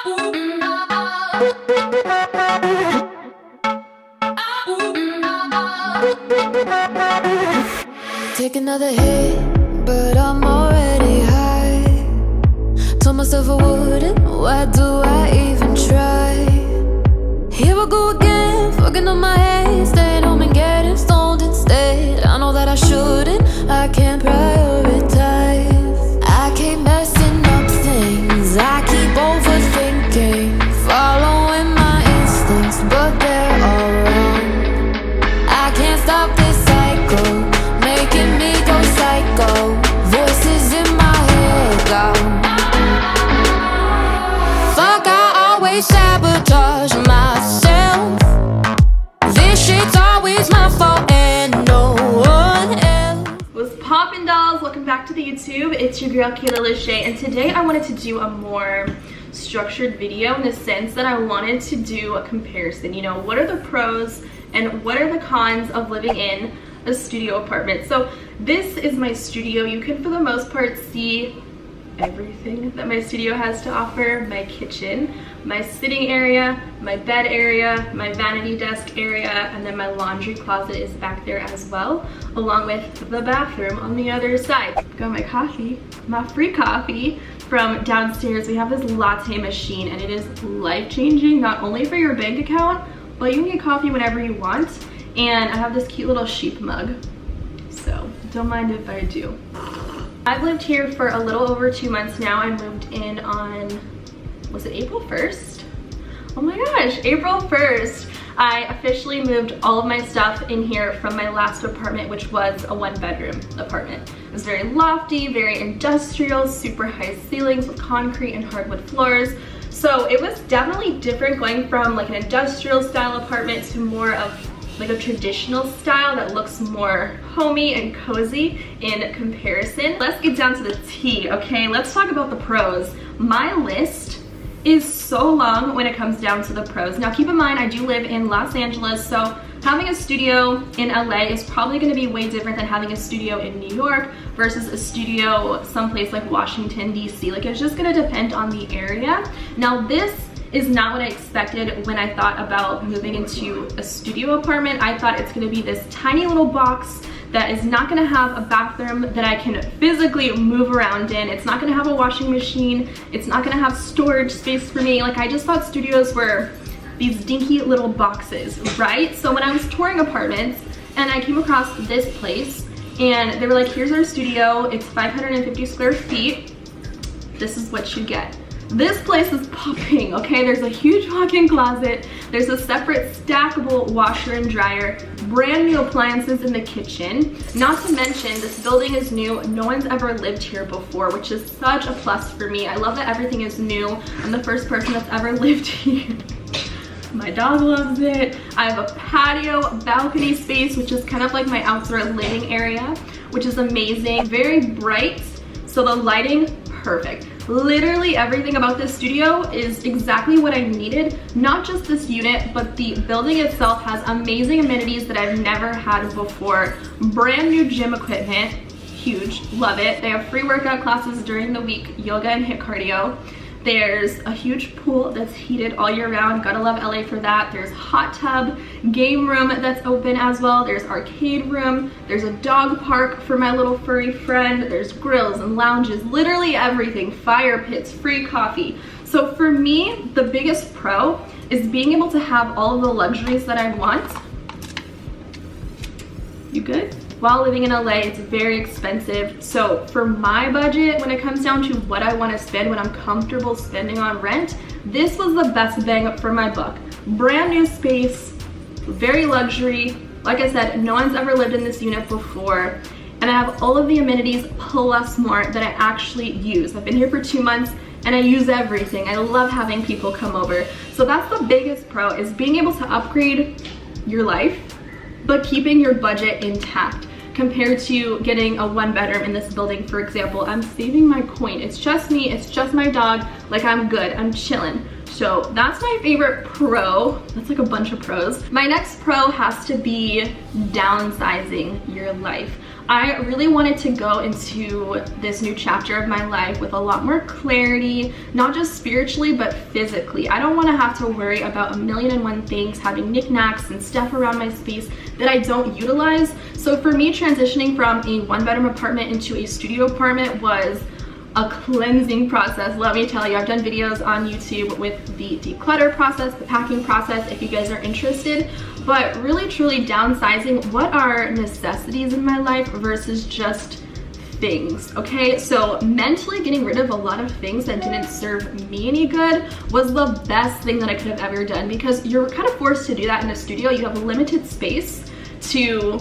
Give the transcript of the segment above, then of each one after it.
Take another hit, but I'm already high. Told myself I wouldn't, why do I even try? Here I go again, fucking up my head, staying home and getting stoned instead. I know that I shouldn't, I can't prioritize. I keep messing up things, I keep overthinking, following my instincts, but they're all wrong. I can't stop this cycle, making me go psycho. Voices in my head go, fuck, I always sabotage myself. This shit's always my fault and no one else. What's poppin', dolls? Welcome back to the YouTube. It's your girl Kayla Lashae, and today I wanted to do a more structured video in the sense that I wanted to do a comparison. You know, what are the pros and what are the cons of living in a studio apartment? So this is my studio. You can for the most part see everything that my studio has to offer. My kitchen, my sitting area, my bed area, my vanity desk area, and then my laundry closet is back there as well, along with the bathroom on the other side. Got my coffee, my free coffee from downstairs. We have this latte machine and it is life-changing, not only for your bank account, but you can get coffee whenever you want. And I have this cute little sheep mug, so don't mind if I do. I've lived here for a little over 2 months now. I moved in on, was it April 1st? Oh my gosh, April 1st. I officially moved all of my stuff in here from my last apartment, which was a 1-bedroom apartment. It was very lofty, very industrial, super high ceilings with concrete and hardwood floors. So it was definitely different going from like an industrial style apartment to more of like a traditional style that looks more homey and cozy in comparison. Let's get down to the tea, okay? Let's talk about the pros. My list is so long when it comes down to the pros. Now keep in mind, I do live in Los Angeles, so having a studio in LA is probably gonna be way different than having a studio in New York versus a studio someplace like Washington, DC. Like, it's just gonna depend on the area. Now this is not what I expected when I thought about moving into a studio apartment. I thought it's gonna be this tiny little box that is not gonna have a bathroom that I can physically move around in. It's not gonna have a washing machine. It's not gonna have storage space for me. Like, I just thought studios were these dinky little boxes, right? So when I was touring apartments and I came across this place and they were like, here's our studio, it's 550 square feet. This is what you get. This place is popping, okay? There's a huge walk-in closet. There's a separate stackable washer and dryer, brand new appliances in the kitchen. Not to mention, this building is new. No one's ever lived here before, which is such a plus for me. I love that everything is new. I'm the first person that's ever lived here. My dog loves it. I have a patio balcony space, which is kind of like my outdoor living area, which is amazing. Very bright, so the lighting, perfect. Literally everything about this studio is exactly what I needed. Not just this unit, but the building itself has amazing amenities that I've never had before. Brand new gym equipment, huge, love it. They have free workout classes during the week, yoga and HIIT cardio. There's a huge pool that's heated all year round. Gotta love LA for that. There's hot tub, game room that's open as well. There's arcade room. There's a dog park for my little furry friend. There's grills and lounges, literally everything. Fire pits, free coffee. So for me, the biggest pro is being able to have all of the luxuries that I want. You good? While living in LA, it's very expensive. So for my budget, when it comes down to what I want to spend, when I'm comfortable spending on rent, this was the best bang for my buck. Brand new space, very luxury. Like I said, no one's ever lived in this unit before. And I have all of the amenities plus more that I actually use. I've been here for 2 months and I use everything. I love having people come over. So that's the biggest pro, is being able to upgrade your life, but keeping your budget intact. Compared to getting a 1-bedroom in this building, for example, I'm saving my coin. It's just me, it's just my dog. Like, I'm good, I'm chilling. So that's my favorite pro. That's like a bunch of pros. My next pro has to be downsizing your life. I really wanted to go into this new chapter of my life with a lot more clarity, not just spiritually, but physically. I don't want to have to worry about a million and one things, having knickknacks and stuff around my space that I don't utilize. So for me, transitioning from a 1-bedroom apartment into a studio apartment was a cleansing process. Let me tell you, I've done videos on YouTube with the declutter process, the packing process, if you guys are interested. But really truly downsizing, what are necessities in my life versus just things, okay? So mentally getting rid of a lot of things that didn't serve me any good was the best thing that I could have ever done, because you're kind of forced to do that in a studio. You have a limited space to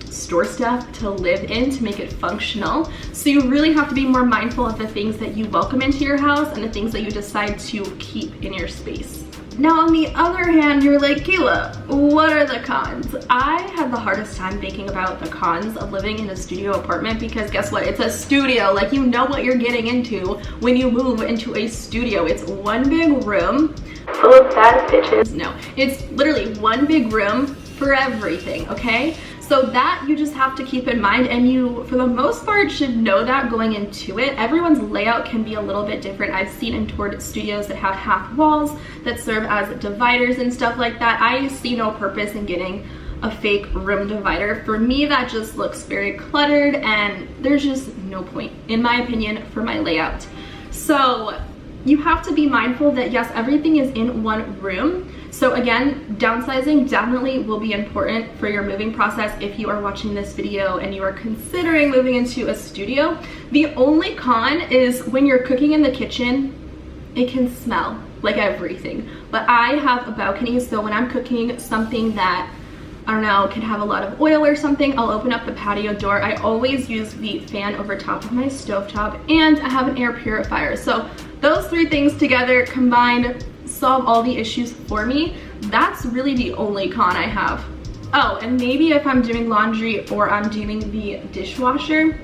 store stuff, to live in, to make it functional. So you really have to be more mindful of the things that you welcome into your house and the things that you decide to keep in your space. Now, on the other hand, you're like, Kayla, what are the cons? I had the hardest time thinking about the cons of living in a studio apartment, because guess what? It's a studio. Like, you know what you're getting into when you move into a studio. It's one big room full of bad bitches. No, it's literally one big room for everything, okay? So that you just have to keep in mind, and you, for the most part, should know that going into it. Everyone's layout can be a little bit different. I've seen and toured studios that have half walls that serve as dividers and stuff like that. I see no purpose in getting a fake room divider. For me, that just looks very cluttered, and there's just no point, in my opinion, for my layout. So you have to be mindful that yes, everything is in one room. So again, downsizing definitely will be important for your moving process if you are watching this video and you are considering moving into a studio. The only con is when you're cooking in the kitchen, it can smell like everything. But I have a balcony, so when I'm cooking something that, I don't know, can have a lot of oil or something, I'll open up the patio door. I always use the fan over top of my stovetop, and I have an air purifier. So those three things together combined solve all the issues for me. That's really the only con I have. Oh, and maybe if I'm doing laundry or I'm doing the dishwasher,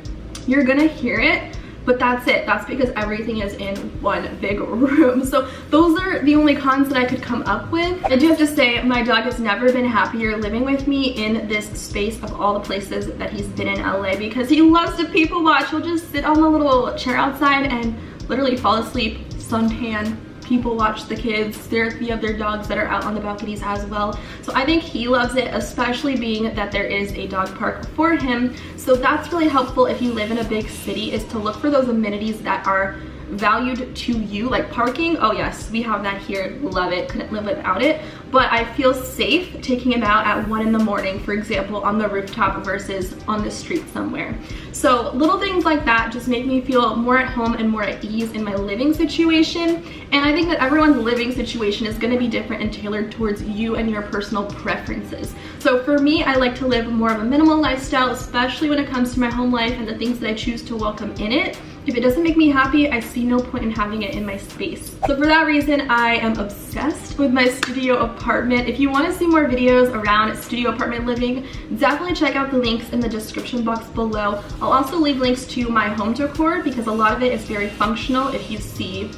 you're gonna hear it, but that's it. That's because everything is in one big room. So those are the only cons that I could come up with. I do have to say, my dog has never been happier living with me in this space of all the places that he's been in LA, because he loves to people watch. He'll just sit on the little chair outside and literally fall asleep, suntan, people watch the kids, stare at the other dogs that are out on the balconies as well. So I think he loves it, especially being that there is a dog park for him. So that's really helpful if you live in a big city, is to look for those amenities that are valued to you, like parking. Oh yes, we have that here, love it, couldn't live without it. But I feel safe taking him out at 1 in the morning, for example, on the rooftop versus on the street somewhere. So little things like that just make me feel more at home and more at ease in my living situation. And I think that everyone's living situation is going to be different and tailored towards you and your personal preferences. So for me, I like to live more of a minimal lifestyle, especially when it comes to my home life and the things that I choose to welcome in it. If it doesn't make me happy, I see no point in having it in my space. So for that reason, I am obsessed with my studio apartment. If you want to see more videos around studio apartment living, definitely check out the links in the description box below. I'll also leave links to my home decor, because a lot of it is very functional. If you see,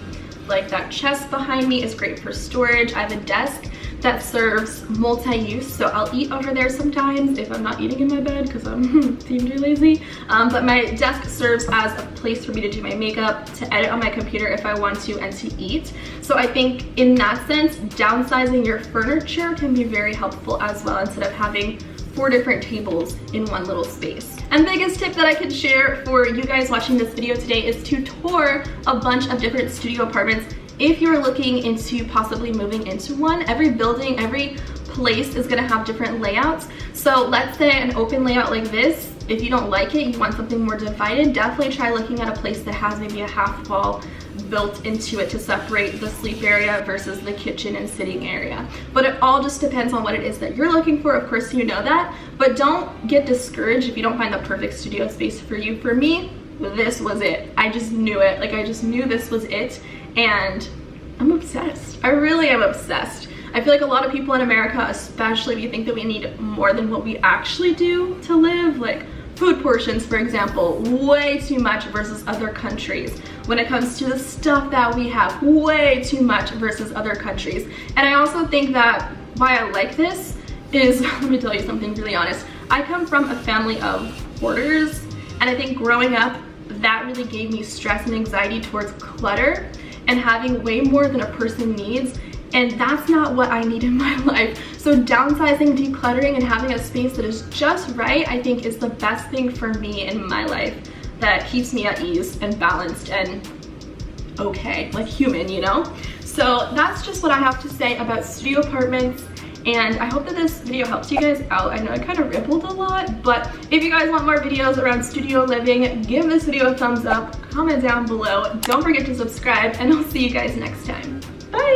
like, that chest behind me is great for storage. I have a desk that serves multi-use, so I'll eat over there sometimes if I'm not eating in my bed, because I'm too lazy. But my desk serves as a place for me to do my makeup, to edit on my computer if I want to, and to eat. So I think in that sense, downsizing your furniture can be very helpful as well, instead of having 4 different tables in one little space. And the biggest tip that I could share for you guys watching this video today is to tour a bunch of different studio apartments if you're looking into possibly moving into one. Every building, every place is gonna have different layouts. So let's say an open layout like this, if you don't like it, you want something more divided, definitely try looking at a place that has maybe a half wall built into it to separate the sleep area versus the kitchen and sitting area. But it all just depends on what it is that you're looking for. Of course, you know that, but don't get discouraged if you don't find the perfect studio space for you. For me, this was it. I just knew it. Like, I just knew this was it, and I'm obsessed. I really am obsessed. I feel like a lot of people in America, especially, we think that we need more than what we actually do to live. Like food portions, for example, way too much versus other countries. When it comes to the stuff that we have, way too much versus other countries. And I also think that why I like this is, let me tell you something really honest. I come from a family of hoarders. And I think growing up, that really gave me stress and anxiety towards clutter and having way more than a person needs. And that's not what I need in my life. So downsizing, decluttering, and having a space that is just right, I think is the best thing for me in my life that keeps me at ease and balanced and okay, like human, you know? So that's just what I have to say about studio apartments. And I hope that this video helps you guys out. I know I kind of rippled a lot, but if you guys want more videos around studio living, give this video a thumbs up, comment down below, don't forget to subscribe, and I'll see you guys next time. Bye!